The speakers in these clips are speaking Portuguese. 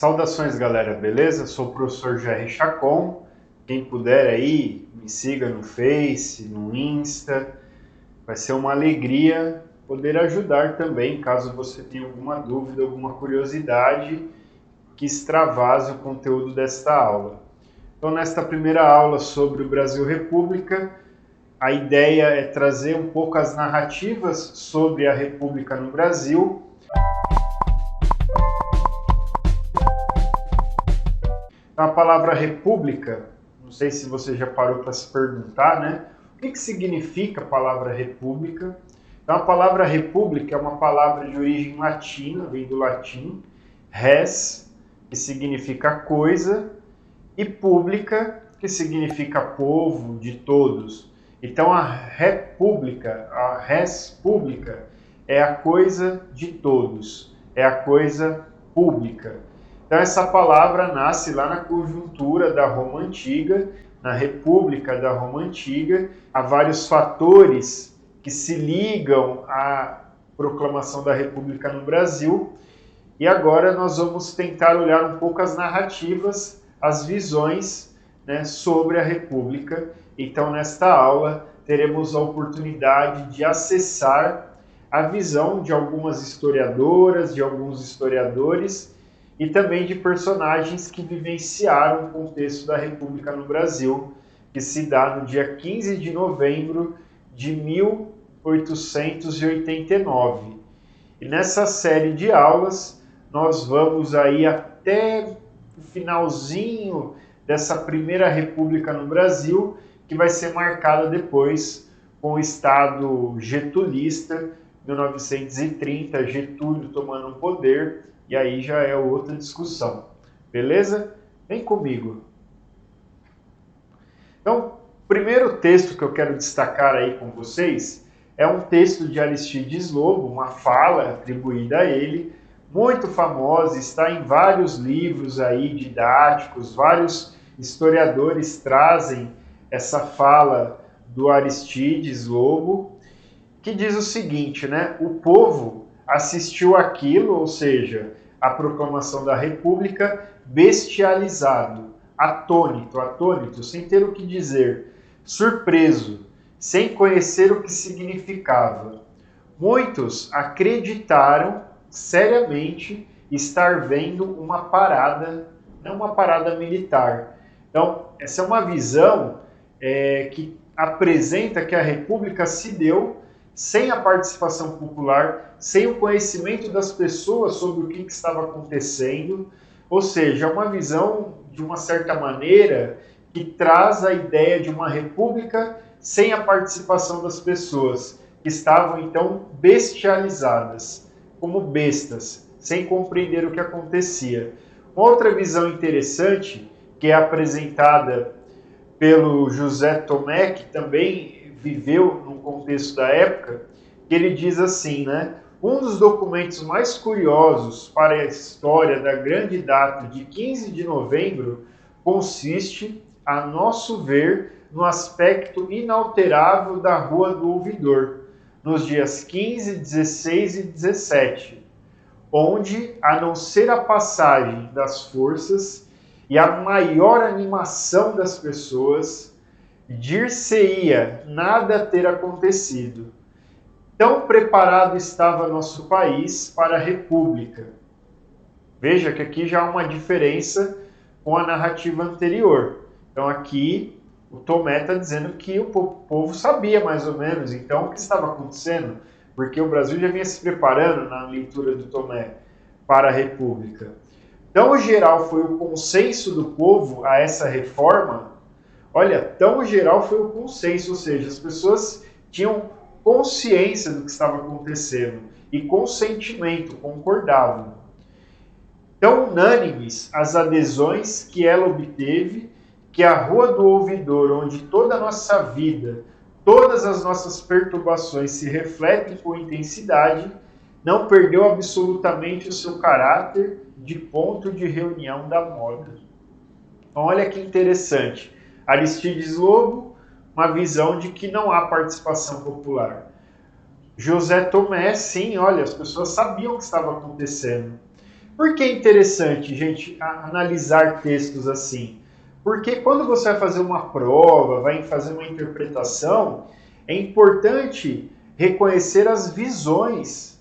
Saudações, galera, beleza? Sou o professor Jerry Chacon. Quem puder aí, me siga no Face, no Insta. Vai ser uma alegria poder ajudar também, caso você tenha alguma dúvida, alguma curiosidade que extravase o conteúdo desta aula. Então, nesta primeira aula sobre o Brasil República, a ideia é trazer um pouco as narrativas sobre a República no Brasil. A palavra república, não sei se você já parou para se perguntar, né? O que significa a palavra república? Então, a palavra república é uma palavra de origem latina, vem do latim, res, que significa coisa, e pública, que significa povo, de todos. Então, a república, a res pública, é a coisa de todos, é a coisa pública. Então, essa palavra nasce lá na conjuntura da Roma Antiga, na República da Roma Antiga. Há vários fatores que se ligam à proclamação da República no Brasil. E agora nós vamos tentar olhar um pouco as narrativas, as visões, né, sobre a República. Então, nesta aula, teremos a oportunidade de acessar a visão de algumas historiadoras, de alguns historiadores, e também de personagens que vivenciaram o contexto da República no Brasil, que se dá no dia 15 de novembro de 1889. E nessa série de aulas, nós vamos aí até o finalzinho dessa primeira República no Brasil, que vai ser marcada depois com o Estado getulista, 1930, Getúlio tomando o poder, e aí já é outra discussão, beleza? Vem comigo. Então, o primeiro texto que eu quero destacar aí com vocês é um texto de Aristides Lobo, uma fala atribuída a ele, muito famosa, está em vários livros aí didáticos, vários historiadores trazem essa fala do Aristides Lobo, que diz o seguinte, né? O povo assistiu aquilo, ou seja, a proclamação da República, bestializado, atônito, sem ter o que dizer, surpreso, sem conhecer o que significava. Muitos acreditaram seriamente estar vendo uma parada, não uma parada militar. Então, essa é uma visão que apresenta que a República se deu sem a participação popular, sem o conhecimento das pessoas sobre o que estava acontecendo, ou seja, é uma visão, de uma certa maneira, que traz a ideia de uma república sem a participação das pessoas, que estavam, então, bestializadas, como bestas, sem compreender o que acontecia. Uma outra visão interessante, que é apresentada pelo José Tomé, que também viveu no contexto da época, que ele diz assim, né? Um dos documentos mais curiosos para a história da grande data de 15 de novembro consiste, a nosso ver, no aspecto inalterável da Rua do Ouvidor, nos dias 15, 16 e 17, onde, a não ser a passagem das forças e a maior animação das pessoas, dir-se-ia nada ter acontecido. Tão preparado estava nosso país para a República. Veja que aqui já há uma diferença com a narrativa anterior. Então aqui o Tomé está dizendo que o povo sabia mais ou menos então o que estava acontecendo, porque o Brasil já vinha se preparando na leitura do Tomé para a República. Tão geral foi o consenso do povo a essa reforma. Olha, tão geral foi o consenso, ou seja, as pessoas tinham consciência do que estava acontecendo e consentimento, concordavam. Tão unânimes as adesões que ela obteve, que a Rua do Ouvidor, onde toda a nossa vida, todas as nossas perturbações se refletem com intensidade, não perdeu absolutamente o seu caráter de ponto de reunião da moda. Então, olha que interessante. Aristides Lobo, uma visão de que não há participação popular. José Tomé, sim, olha, as pessoas sabiam o que estava acontecendo. Por que é interessante, gente, analisar textos assim? Porque quando você vai fazer uma prova, vai fazer uma interpretação, é importante reconhecer as visões,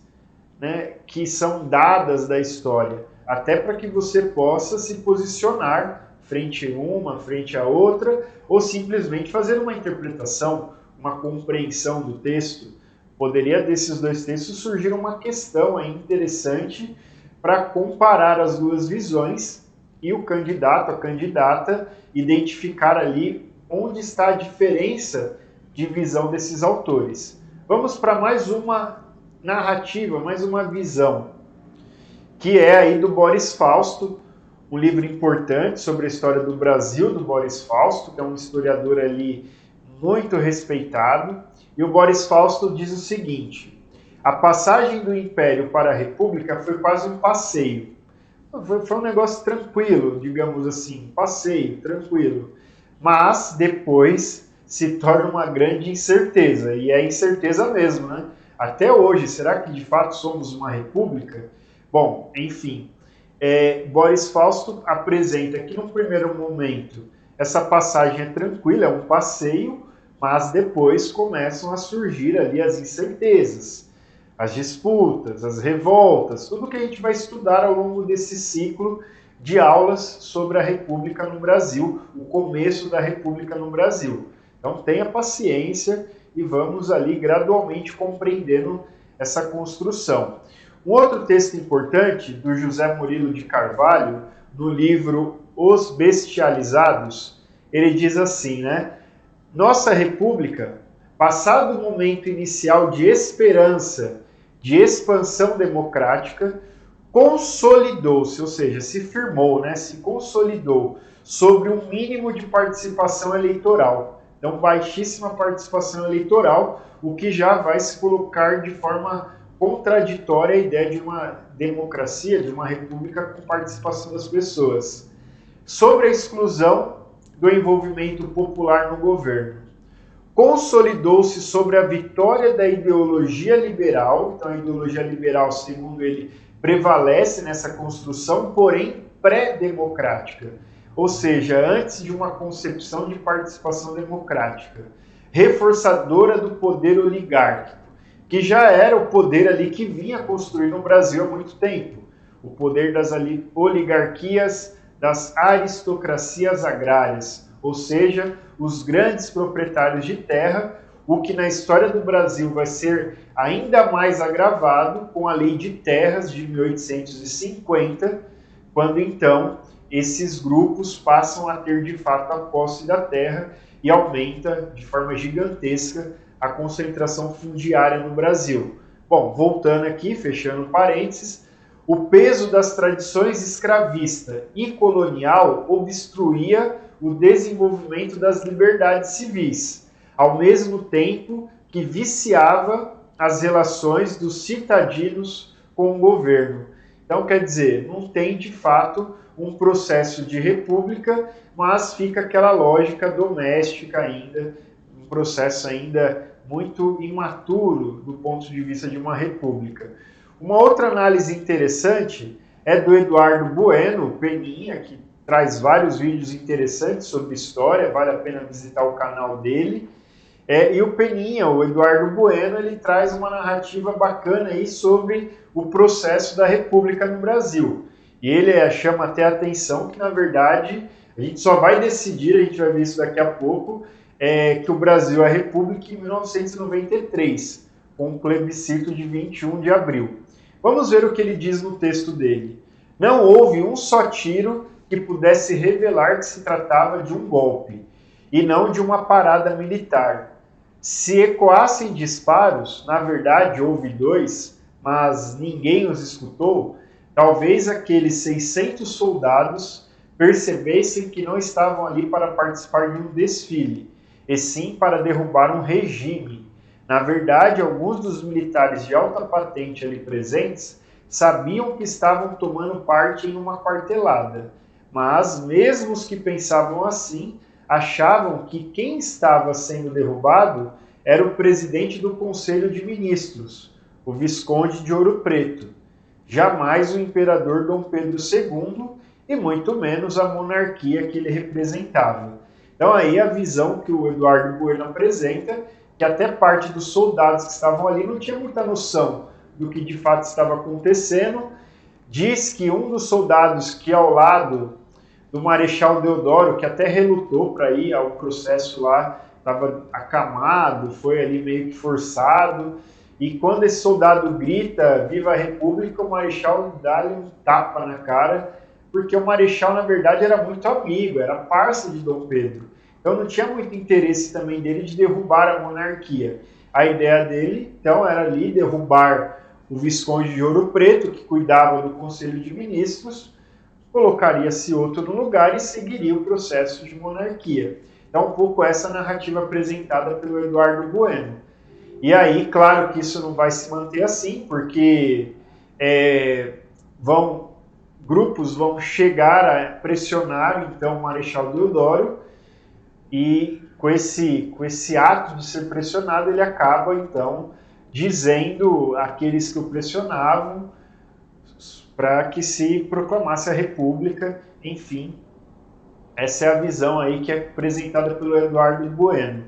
né, que são dadas da história, até para que você possa se posicionar frente a uma, frente a outra, ou simplesmente fazer uma interpretação, uma compreensão do texto. Poderia desses dois textos surgir uma questão aí interessante para comparar as duas visões e o candidato, a candidata, identificar ali onde está a diferença de visão desses autores. Vamos para mais uma narrativa, mais uma visão, que é aí do Boris Fausto, um livro importante sobre a história do Brasil, do Boris Fausto, que é um historiador ali muito respeitado. E o Boris Fausto diz o seguinte: a passagem do Império para a República foi quase um passeio. Foi um negócio tranquilo, digamos assim, passeio, tranquilo. Mas depois se torna uma grande incerteza, e é incerteza mesmo, né? Até hoje, será que de fato somos uma república? Bom, enfim, Boris Fausto apresenta que, num primeiro momento, essa passagem é tranquila, é um passeio, mas depois começam a surgir ali as incertezas, as disputas, as revoltas, tudo que a gente vai estudar ao longo desse ciclo de aulas sobre a República no Brasil, o começo da República no Brasil. Então tenha paciência e vamos ali gradualmente compreendendo essa construção. Um outro texto importante do José Murilo de Carvalho, no livro Os Bestializados, ele diz assim, né? Nossa República, passado o momento inicial de esperança, de expansão democrática, consolidou-se, ou seja, se firmou, né? Se consolidou sobre um mínimo de participação eleitoral. Então, baixíssima participação eleitoral, o que já vai se colocar de forma contraditória a ideia de uma democracia, de uma república com participação das pessoas. Sobre a exclusão do envolvimento popular no governo. Consolidou-se sobre a vitória da ideologia liberal, então a ideologia liberal, segundo ele, prevalece nessa construção, porém pré-democrática, ou seja, antes de uma concepção de participação democrática, reforçadora do poder oligárquico, que já era o poder ali que vinha construir no Brasil há muito tempo, o poder das oligarquias, das aristocracias agrárias, ou seja, os grandes proprietários de terra, o que na história do Brasil vai ser ainda mais agravado com a Lei de Terras de 1850, quando então esses grupos passam a ter de fato a posse da terra e aumenta de forma gigantesca a concentração fundiária no Brasil. Bom, voltando aqui, fechando parênteses, o peso das tradições escravista e colonial obstruía o desenvolvimento das liberdades civis, ao mesmo tempo que viciava as relações dos citadinos com o governo. Então, quer dizer, não tem de fato um processo de república, mas fica aquela lógica doméstica ainda, um processo ainda muito imaturo do ponto de vista de uma república. Uma outra análise interessante é do Eduardo Bueno, Peninha, que traz vários vídeos interessantes sobre história, vale a pena visitar o canal dele. E o Peninha, o Eduardo Bueno, ele traz uma narrativa bacana aí sobre o processo da República no Brasil. E ele chama até a atenção que, na verdade, a gente só vai decidir, a gente vai ver isso daqui a pouco, que o Brasil é república em 1993, com o plebiscito de 21 de abril. Vamos ver o que ele diz no texto dele. Não houve um só tiro que pudesse revelar que se tratava de um golpe, e não de uma parada militar. Se ecoassem disparos, na verdade houve dois, mas ninguém os escutou, talvez aqueles 600 soldados percebessem que não estavam ali para participar de um desfile, e sim para derrubar um regime. Na verdade, alguns dos militares de alta patente ali presentes sabiam que estavam tomando parte em uma quartelada, mas mesmo os que pensavam assim, achavam que quem estava sendo derrubado era o presidente do Conselho de Ministros, o Visconde de Ouro Preto. jamais o imperador Dom Pedro II e muito menos a monarquia que ele representava. Então aí a visão que o Eduardo Bueno apresenta, que até parte dos soldados que estavam ali não tinha muita noção do que de fato estava acontecendo. Diz que um dos soldados que ao lado do Marechal Deodoro, que até relutou para ir ao processo lá, estava acamado, foi ali meio que forçado, e quando esse soldado grita "Viva a República", o Marechal dá-lhe um tapa na cara, porque o Marechal, na verdade, era muito amigo, era parça de Dom Pedro. Então não tinha muito interesse também dele de derrubar a monarquia. A ideia dele, então, era ali derrubar o Visconde de Ouro Preto, que cuidava do Conselho de Ministros, colocaria-se outro no lugar e seguiria o processo de monarquia. É um pouco essa narrativa apresentada pelo Eduardo Bueno. E aí, claro que isso não vai se manter assim, porque grupos vão chegar a pressionar então o Marechal Deodoro, e com esse ato de ser pressionado, ele acaba então dizendo àqueles que o pressionavam para que se proclamasse a República. Enfim, essa é a visão aí que é apresentada pelo Eduardo Bueno.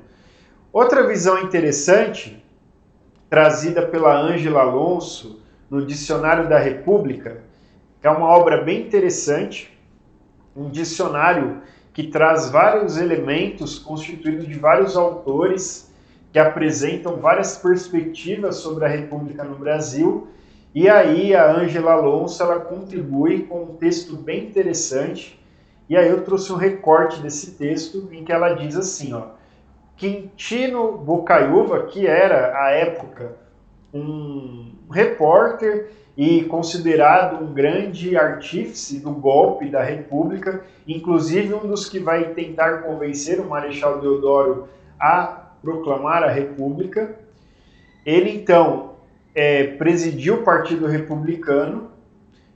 Outra visão interessante, trazida pela Ângela Alonso no Dicionário da República, é uma obra bem interessante, um dicionário que traz vários elementos constituído de vários autores que apresentam várias perspectivas sobre a República no Brasil. E aí a Ângela Alonso ela contribui com um texto bem interessante. E aí eu trouxe um recorte desse texto em que ela diz assim, ó: Quintino Bocaiúva, que era à época um repórter e considerado um grande artífice do golpe da República, inclusive um dos que vai tentar convencer o Marechal Deodoro a proclamar a República. Ele então presidiu o Partido Republicano,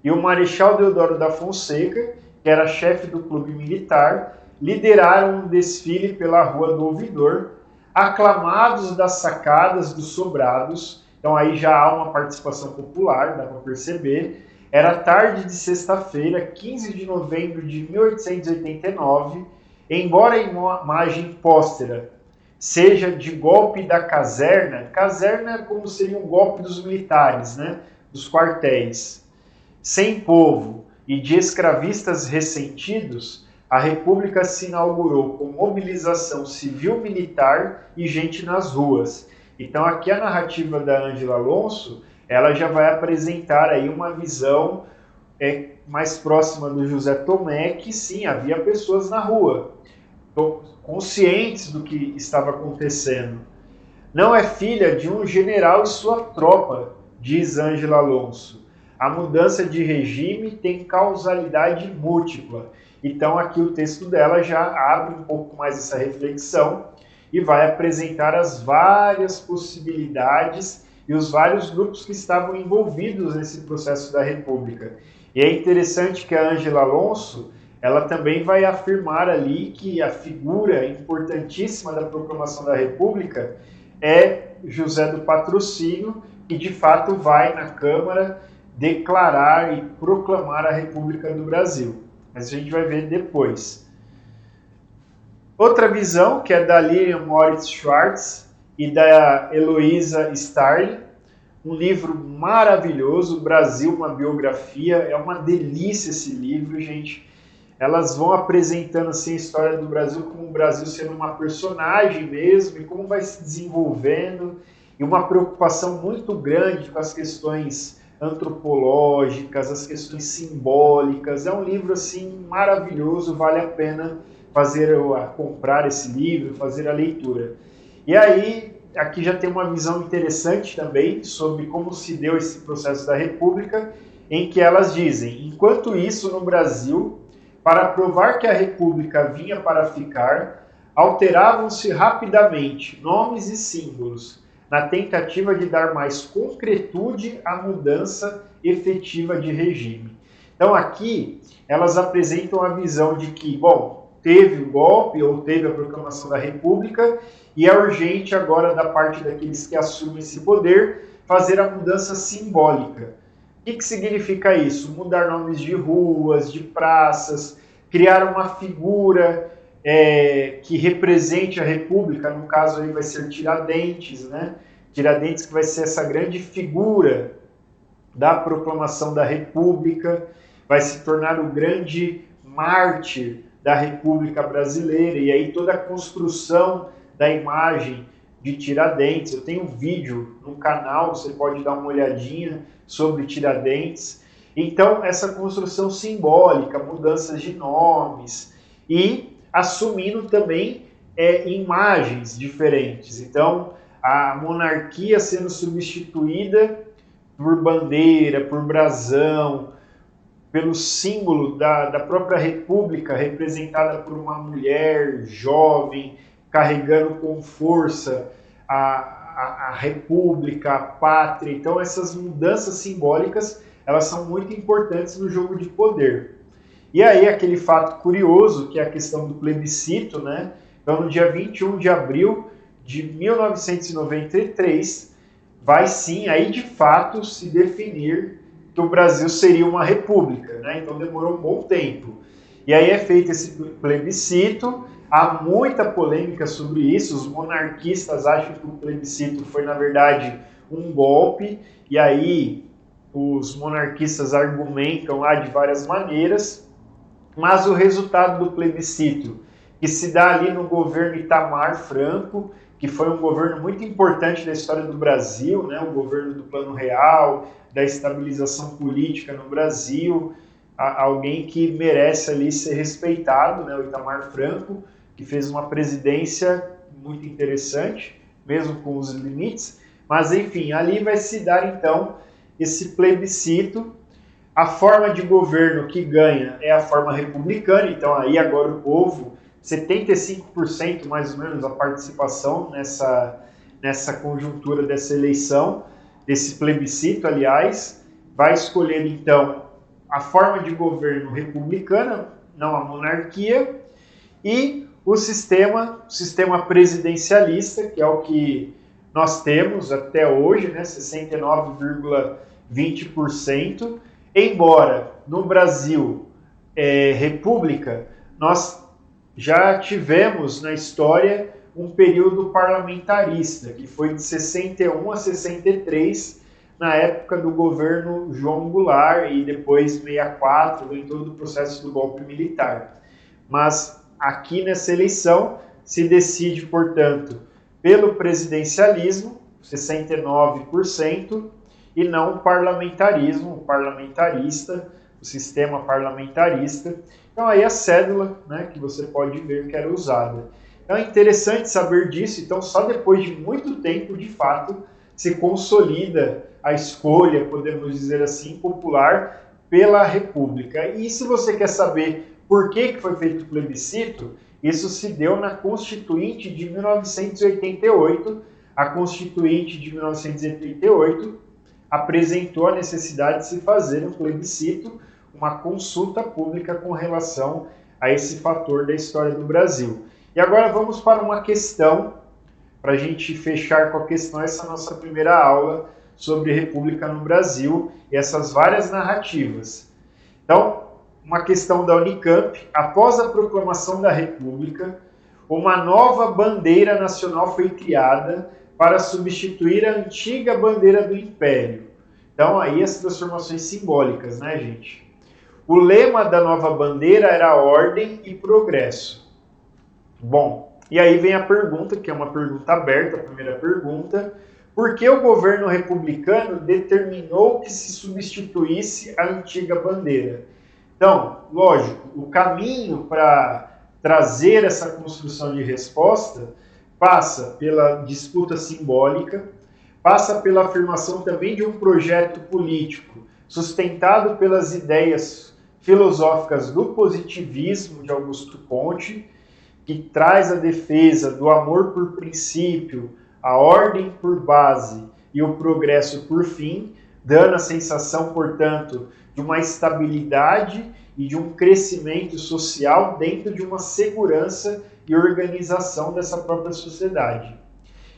e o Marechal Deodoro da Fonseca, que era chefe do clube militar, lideraram um desfile pela Rua do Ouvidor, aclamados das sacadas dos sobrados. Então aí já há uma participação popular, dá para perceber. Era tarde de sexta-feira, 15 de novembro de 1889, embora a imagem póstera seja de golpe da caserna é como seria um golpe dos militares, né, dos quartéis, sem povo e de escravistas ressentidos, a República se inaugurou com mobilização civil-militar e gente nas ruas. Então aqui a narrativa da Ângela Alonso, ela já vai apresentar aí uma visão mais próxima do José Tomé, que sim, havia pessoas na rua, conscientes do que estava acontecendo. Não é filha de um general e sua tropa, diz Ângela Alonso. A mudança de regime tem causalidade múltipla. Então aqui o texto dela já abre um pouco mais essa reflexão e vai apresentar as várias possibilidades e os vários grupos que estavam envolvidos nesse processo da República. E é interessante que a Ângela Alonso, ela também vai afirmar ali que a figura importantíssima da proclamação da República é José do Patrocínio, que de fato vai na Câmara declarar e proclamar a República do Brasil. Mas a gente vai ver depois. Outra visão, que é da Lilian Moritz Schwartz e da Heloísa Starling, um livro maravilhoso, Brasil, uma biografia. É uma delícia esse livro, gente. Elas vão apresentando assim, a história do Brasil, como o Brasil sendo uma personagem mesmo, e como vai se desenvolvendo, e uma preocupação muito grande com as questões antropológicas, as questões simbólicas. É um livro assim maravilhoso, vale a pena comprar esse livro, fazer a leitura. E aí, aqui já tem uma visão interessante também sobre como se deu esse processo da República, em que elas dizem: enquanto isso, no Brasil, para provar que a República vinha para ficar, alteravam-se rapidamente nomes e símbolos, na tentativa de dar mais concretude à mudança efetiva de regime. Então aqui elas apresentam a visão de que, bom, teve o golpe ou teve a proclamação da República e é urgente agora da parte daqueles que assumem esse poder fazer a mudança simbólica. que significa isso? Mudar nomes de ruas, de praças, criar uma figura que represente a República, no caso aí vai ser Tiradentes, né? Tiradentes que vai ser essa grande figura da proclamação da República, vai se tornar o grande mártir da República Brasileira, e aí toda a construção da imagem de Tiradentes. Eu tenho um vídeo no canal, você pode dar uma olhadinha sobre Tiradentes. Então, essa construção simbólica, mudanças de nomes e assumindo também imagens diferentes. Então, a monarquia sendo substituída por bandeira, por brasão, pelo símbolo da própria República, representada por uma mulher jovem, carregando com força a República, a pátria. Então, essas mudanças simbólicas, elas são muito importantes no jogo de poder. E aí, aquele fato curioso, que é a questão do plebiscito, né? Então, no dia 21 de abril de 1993, vai sim, aí de fato, se definir que o Brasil seria uma república, né? Então demorou um bom tempo. E aí é feito esse plebiscito, há muita polêmica sobre isso, os monarquistas acham que o plebiscito foi, na verdade, um golpe, e aí os monarquistas argumentam lá de várias maneiras, mas o resultado do plebiscito, que se dá ali no governo Itamar Franco, que foi um governo muito importante da história do Brasil, né? O governo do Plano Real, da estabilização política no Brasil, alguém que merece ali ser respeitado, né? O Itamar Franco, que fez uma presidência muito interessante, mesmo com os limites, mas enfim, ali vai se dar então esse plebiscito. A forma de governo que ganha é a forma republicana, então aí agora o povo, 75% mais ou menos a participação nessa conjuntura dessa eleição, desse plebiscito, aliás, vai escolher então a forma de governo republicana, não a monarquia, e o sistema presidencialista, que é o que nós temos até hoje, né, 69,20%, embora no Brasil república, nós já tivemos na história um período parlamentarista, que foi de 61 a 63, na época do governo João Goulart, e depois 64, vem todo o processo do golpe militar. Mas aqui nessa eleição se decide, portanto, pelo presidencialismo, 69%, e não o parlamentarismo, o parlamentarista, o sistema parlamentarista. Então aí a cédula, né, que você pode ver que era usada. Então é interessante saber disso, então só depois de muito tempo, de fato, se consolida a escolha, podemos dizer assim, popular pela República. E se você quer saber por que foi feito o plebiscito, isso se deu na Constituinte de 1988. A Constituinte de 1988 apresentou a necessidade de se fazer um plebiscito, uma consulta pública com relação a esse fator da história do Brasil. E agora vamos para uma questão, para a gente fechar com a questão, essa nossa primeira aula sobre República no Brasil e essas várias narrativas. Então, uma questão da Unicamp: após a proclamação da República, uma nova bandeira nacional foi criada para substituir a antiga bandeira do Império. Então, aí as transformações simbólicas, né, gente? O lema da nova bandeira era ordem e progresso. Bom, e aí vem a pergunta, que é uma pergunta aberta, a primeira pergunta: por que o governo republicano determinou que se substituísse a antiga bandeira? Então, lógico, o caminho para trazer essa construção de resposta passa pela disputa simbólica, passa pela afirmação também de um projeto político sustentado pelas ideias filosóficas do positivismo de Augusto Comte, que traz a defesa do amor por princípio, a ordem por base e o progresso por fim, dando a sensação, portanto, de uma estabilidade e de um crescimento social dentro de uma segurança e organização dessa própria sociedade.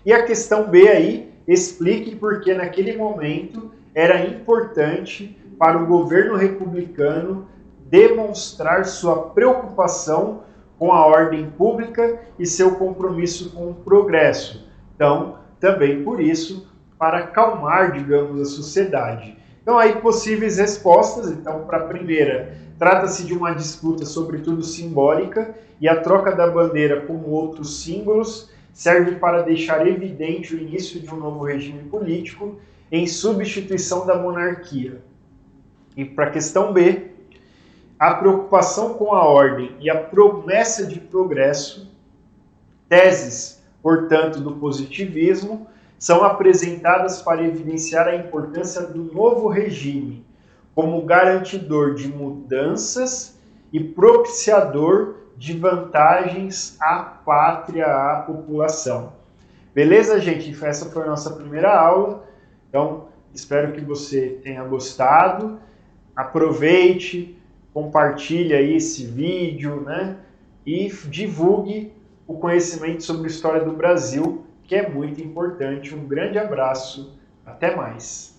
E a questão B aí, explique por que naquele momento era importante para o governo republicano demonstrar sua preocupação com a ordem pública e seu compromisso com o progresso. Então, também por isso, para acalmar, digamos, a sociedade. Então, aí possíveis respostas. Então, para a primeira, trata-se de uma disputa sobretudo simbólica e a troca da bandeira com outros símbolos serve para deixar evidente o início de um novo regime político em substituição da monarquia. E para a questão B, a preocupação com a ordem e a promessa de progresso, teses, portanto, do positivismo, são apresentadas para evidenciar a importância do novo regime como garantidor de mudanças e propiciador de vantagens à pátria, à população. Beleza, gente? Essa foi a nossa primeira aula. Então, espero que você tenha gostado. Aproveite, compartilhe aí esse vídeo, né? E divulgue o conhecimento sobre a história do Brasil, que é muito importante. Um grande abraço, até mais!